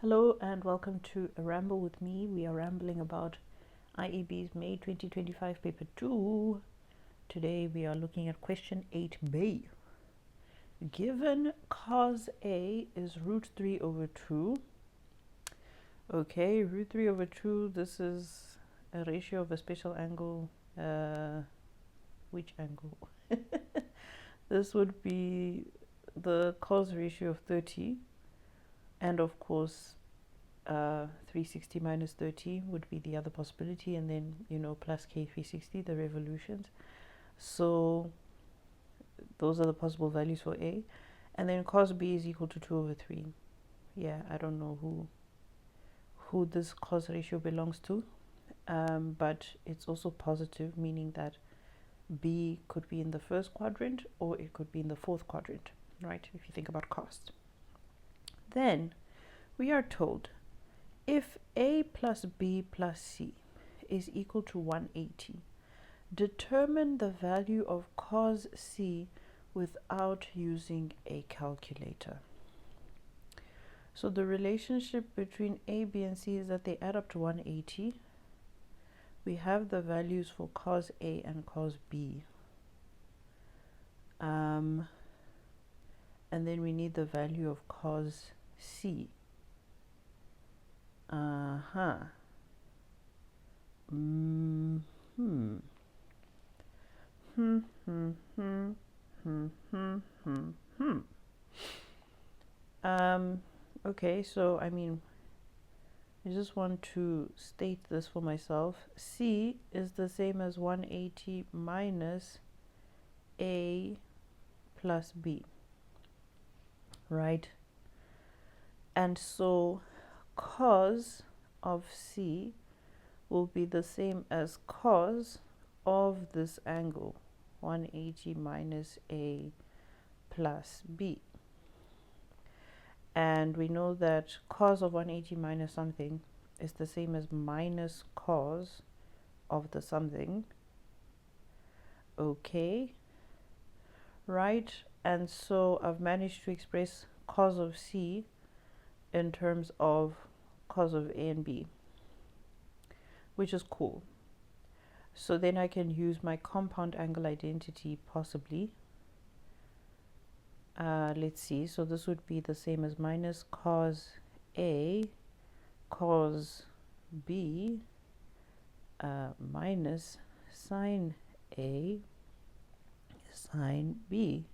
Hello and welcome to A Ramble with me. We are rambling about IEB's May 2025 paper 2. Today we are looking at question 8b. Given cos A is root 3 over 2. Okay, root 3 over 2, this is a ratio of a special angle. Which angle? This would be the cos ratio of 30. And of course, 360 minus 30 would be the other possibility, and then plus k360, the revolutions. So those are the possible values for A. And then cos B is equal to 2 over 3. Yeah, I don't know who this cos ratio belongs to, but it's also positive, meaning that B could be in the first quadrant or it could be in the fourth quadrant, right? If you think about cost. Then we are told if A plus B plus C is equal to 180, determine the value of cos C without using a calculator. So the relationship between A, B, and C is that they add up to 180. We have the values for cos A and cos B. And then we need the value of cos C. Okay, so I just want to state this for myself. C is the same as 180 minus A plus B, right? And so cos of C will be the same as cos of this angle, 180 minus A plus B. And we know that cos of 180 minus something is the same as minus cos of the something. Okay, right? And so I've managed to express cos of C in terms of cos of A and B, which is cool. So then I can use my compound angle identity possibly. Let's see, so this would be the same as minus cos A cos B minus sine A sine B,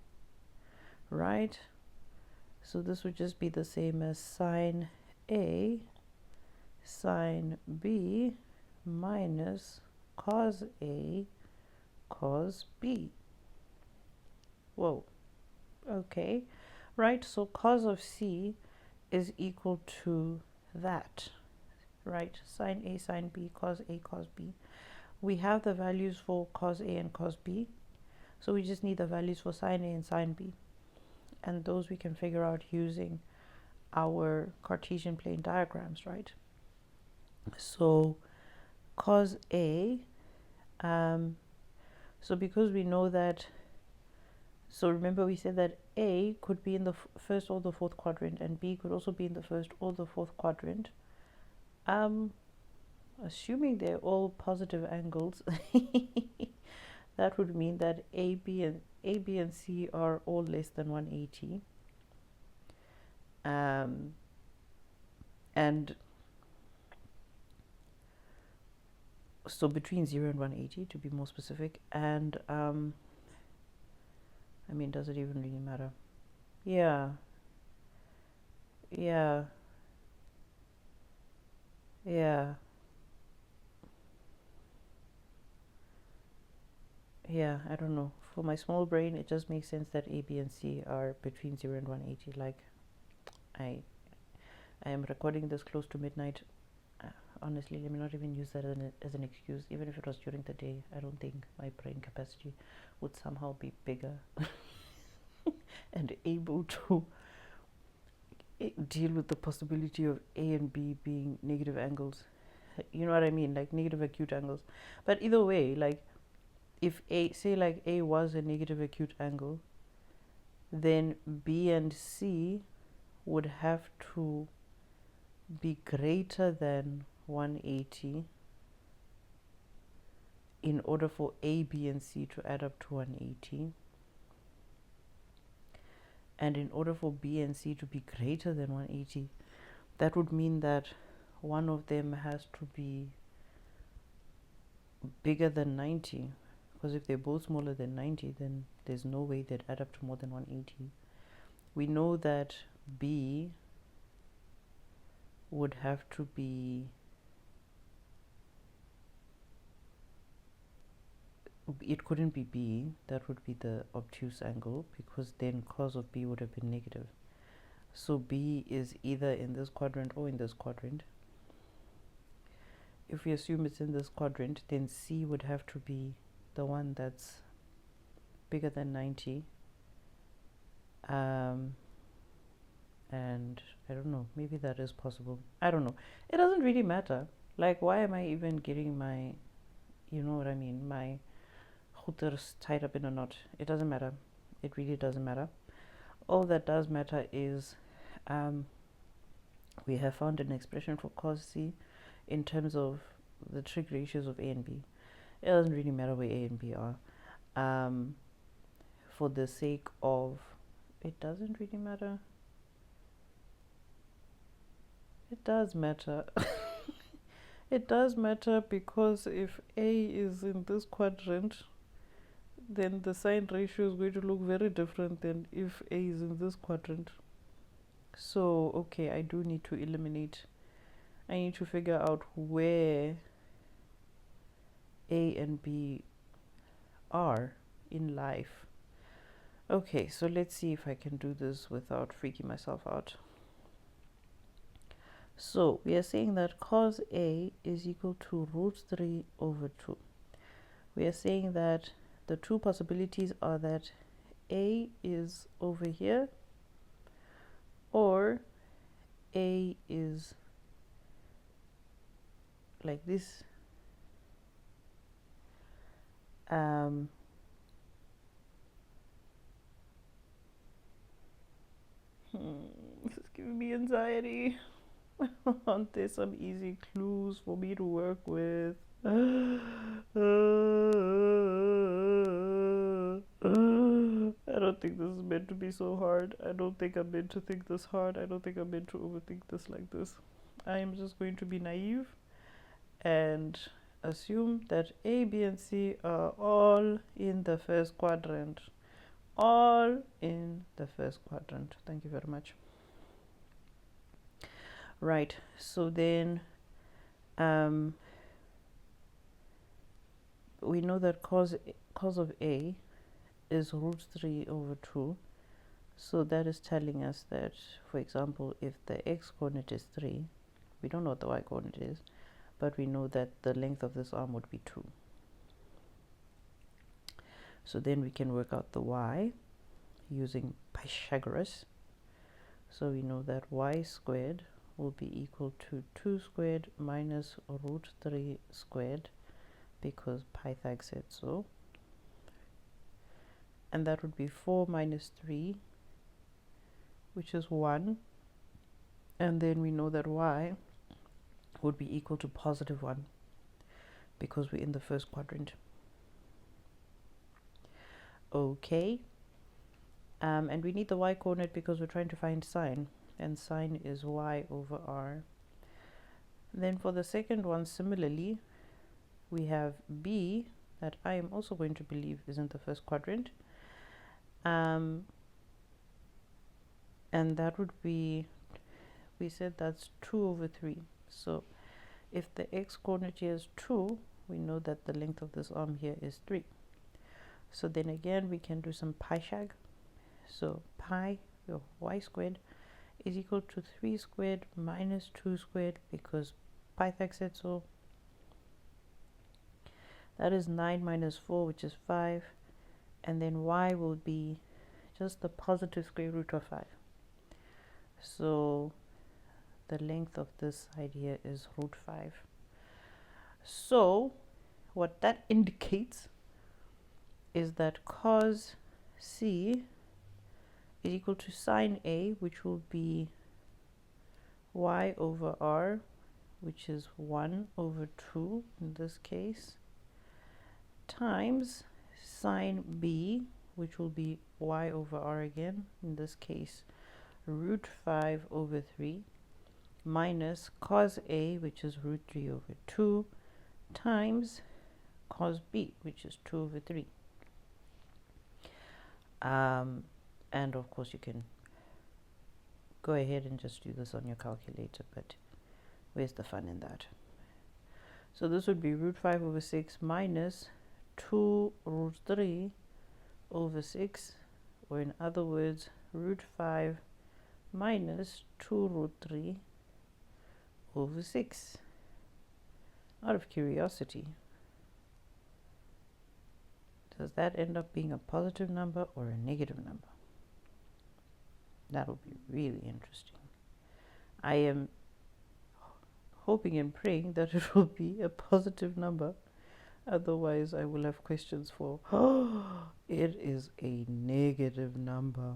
right? So this would just be the same as sine A sine B minus cos A cos B. Whoa. Okay, right? So cos of C is equal to that, right? Sine A sine B cos A cos B. We have the values for cos A and cos B, so we just need the values for sine A and sine B, and those we can figure out using our Cartesian plane diagrams, right? So cos A, so because we know that, so remember we said that A could be in the first or the fourth quadrant, and B could also be in the first or the fourth quadrant. Assuming they're all positive angles, that would mean that A, B, and C are all less than 180. And so between 0 and 180 to be more specific. And does it even really matter? Yeah, I don't know. For my small brain, it just makes sense that A, B, and C are between 0 and 180. Like, I am recording this close to midnight. Honestly, let me not even use that as an excuse. Even if it was during the day, I don't think my brain capacity would somehow be bigger and able to deal with the possibility of A and B being negative angles. You know what I mean? Like negative acute angles. But either way, like if A was a negative acute angle, then B and C would have to be greater than 180 in order for A, B, and C to add up to 180. And in order for B and C to be greater than 180, that would mean that one of them has to be bigger than 90. Because if they're both smaller than 90, then there's no way they'd add up to more than 180. We know that B would have to be, it couldn't be B, that would be the obtuse angle, because then cos of B would have been negative. So B is either in this quadrant or in this quadrant. If we assume it's in this quadrant, then C would have to be the one that's bigger than 90. And I don't know, maybe that is possible. I don't know. It doesn't really matter. Like, why am I even getting my, you know what I mean, my hooters tied up in a knot? It doesn't matter. It really doesn't matter. All that does matter is we have found an expression for cos C in terms of the trig ratios of A and B. It doesn't really matter where A and B are. For the sake of, it doesn't really matter. It does matter. It does matter, because if A is in this quadrant, then the sign ratio is going to look very different than if A is in this quadrant. So, okay, I do need to eliminate. I need to figure out where A and B are in life. Okay, so let's see if I can do this without freaking myself out. So we are saying that cos A is equal to root 3 over 2. We are saying that the two possibilities are that A is over here, or A is like this. This is giving me anxiety. Aren't there some easy clues for me to work with? I don't think this is meant to be so hard. I don't think I'm meant to think this hard. I don't think I'm meant to overthink this like this. I am just going to be naive and assume that A, B, and C are all in the first quadrant. All in the first quadrant. Thank you very much. Right, so then we know that cos of A is root 3 over 2. So that is telling us that, for example, if the x-coordinate is 3, we don't know what the y-coordinate is, but we know that the length of this arm would be 2. So then we can work out the y using Pythagoras. So we know that y squared will be equal to 2 squared minus root 3 squared, because Pythag said so. And that would be 4 minus 3, which is 1. And then we know that y would be equal to positive 1, because we're in the first quadrant. Okay. And we need the y-coordinate because we're trying to find sine, and sine is y over r. Then for the second one, similarly, we have b, that I am also going to believe is in the first quadrant. And that would be, we said that's 2 over 3. So if the x-coordinate here is 2, we know that the length of this arm here is 3. So then again, we can do some Pythag. So pi, or y squared, is equal to 3 squared minus 2 squared, because Pythag said so. That is 9 minus 4, which is 5. And then y will be just the positive square root of 5. So the length of this side here is root 5. So what that indicates is that cos C is equal to sine A, which will be y over r, which is 1 over 2 in this case, times sine b, which will be y over r again, in this case root 5 over 3, minus cos a, which is root 3 over 2, times cos b, which is 2 over 3. And of course you can go ahead and just do this on your calculator, but where's the fun in that? So this would be root 5 over 6 minus 2 root 3 over 6, or in other words, root 5 minus 2 root 3 over 6. Out of curiosity, does that end up being a positive number or a negative number? That'll be really interesting. I am hoping and praying that it will be a positive number. Otherwise, I will have questions for, oh, it is a negative number.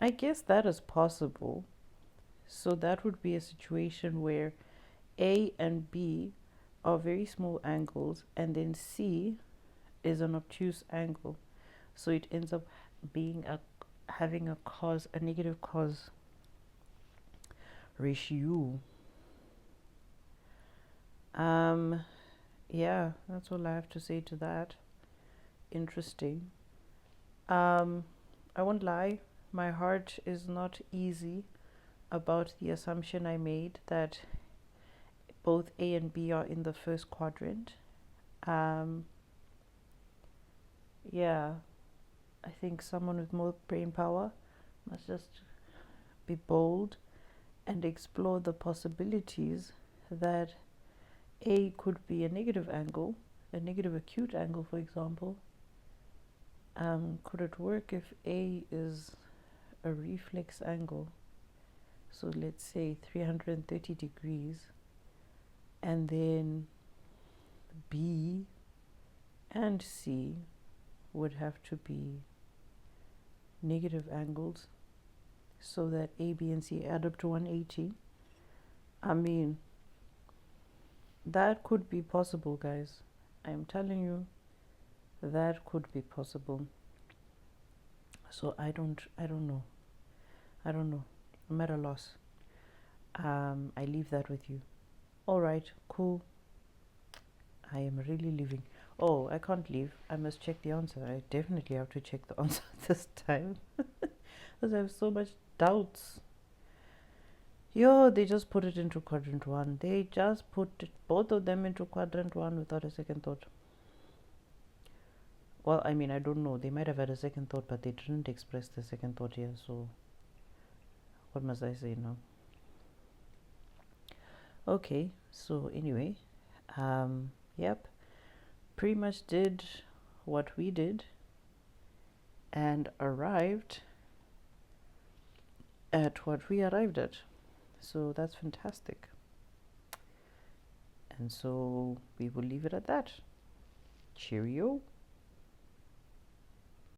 I guess that is possible. So that would be a situation where A and B are very small angles, and then C is an obtuse angle. So it ends up being having a negative cos ratio. Yeah, that's all I have to say to that. Interesting. I won't lie, my heart is not easy about the assumption I made that both A and B are in the first quadrant. Yeah, I think someone with more brain power must just be bold and explore the possibilities that A could be a negative angle, a negative acute angle, for example. Could it work if A is a reflex angle? So let's say 330 degrees, and then B and C would have to be negative angles so that A, B, and C add up to 180. I mean, that could be possible, guys. I'm telling you, that could be possible. So I don't know. I'm at a loss. I leave that with you. All right, cool. I am really leaving. Oh, I can't leave. I must check the answer. I definitely have to check the answer this time because I have so much doubts. Yo, they just put it into quadrant 1. They just put both of them into quadrant 1 without a second thought. Well, I mean, I don't know. They might have had a second thought, but they didn't express the second thought here. So what must I say now? Okay, so anyway, yep, pretty much did what we did and arrived at what we arrived at. So that's fantastic. And so we will leave it at that. Cheerio.